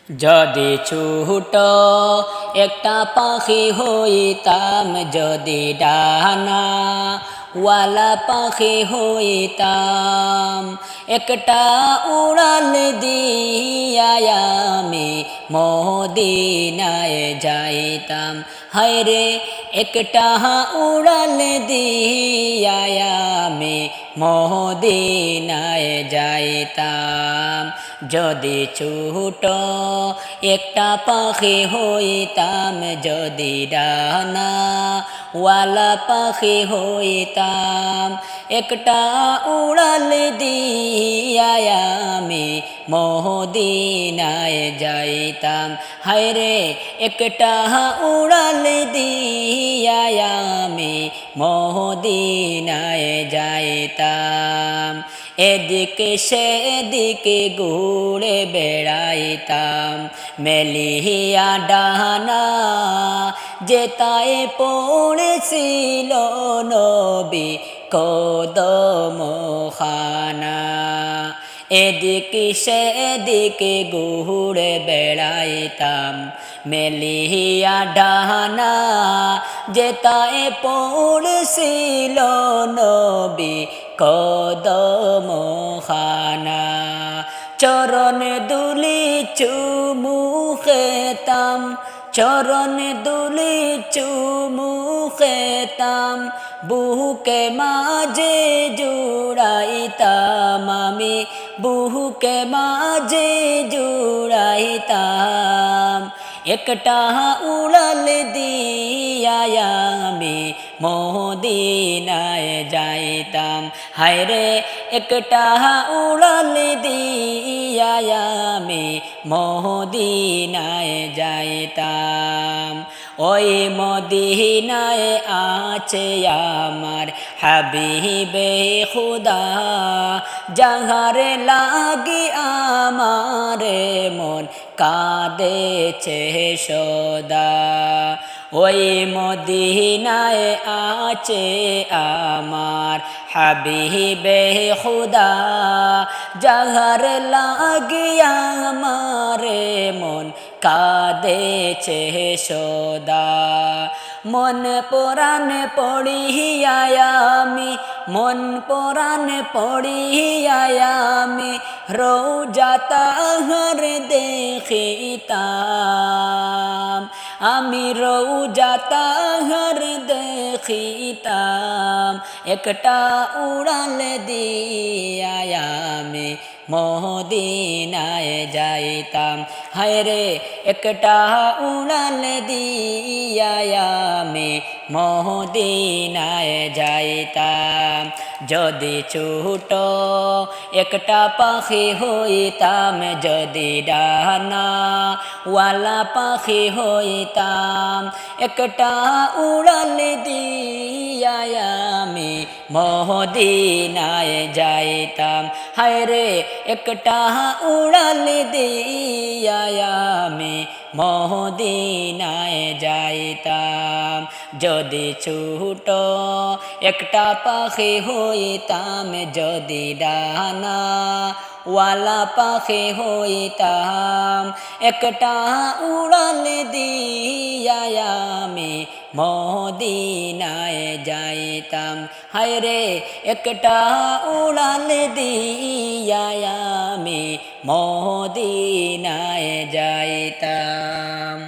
যদি ছোট একটা পাখি হইতাম, যদি ডানা ওয়ালা পাখি হইতাম, একটা উড়াল দিয়া আমি মদিনায় যাইতাম। হায়রে একটা উড়াল দিয়া আমি মদিনায় যাইতাম। যদি ছোট একটা পাখি হইতাম, যদি ডানা ওয়ালা পাখি হইতাম, একটা উড়াল দিয়া আমি মদিনায় যাইতাম। হায়রে একটা উড়াল দিয়া আমি মদিনায় যাইতাম। এদিকে সেদিকে ঘুরে বেড়াইতাম, মেলিয়া ডানা যেতায় পড়েছিল নবী কদমখানা। এদিকে সেদিকে ঘুরে বেড়াইতাম, মেলিয়া ডানা যেতায় পড়েছিল নবী কদমখানা। চরণ দুলি চুমু খেতাম, চরণ দুলি চুমু খেতাম, বুকে মাঝে জুড়াইতাম আমি, বুকে মাঝে জুড়াইতাম। একটা উড়াল দিয়া আমি মদিনায় যাইতাম। হায়রে একটা উড়াল দিয়া আমি মদিনায় যাইতাম। ওই মদিনায় আছে আমার হাবিবে খুদা, যাহার লাগি আমার মন কাঁদেছে সদা। ওই মদিনায় আছে আমার হাবিবে খুদা, যাহার লাগি আমার মন কাঁদেছে সদা। মন পরাণ পড়িয়া আমি, মন পরাণ পড়িয়া আমি রোজা তাহার দেখিতাম, আমি রোজা তাহার দেখিতাম। একটা উড়াল দিয়া আমি মদিনায় যাইতাম। হায়রে একটা উড়াল দিয়া আমি মদিনায় যাইতাম। যদি ছোট একটা পাখি হইতাম, যদি ডানা ওয়ালা পাখি হইতাম, একটা উড়াল দিয়া আমি মদিনায় যাইতাম। হায়রে একটা উড়াল দিয়া আমি মদিনায় যাইতাম। যদি ছোট একটা পাখি হইতাম, যদি ডানা ওয়ালা পাখি হইতাম, একটা উড়াল দিয়া আমি মদিনায় যাইতাম। হায়রে একটা উড়াল দিয়া আমি মদিনায় যাইতাম।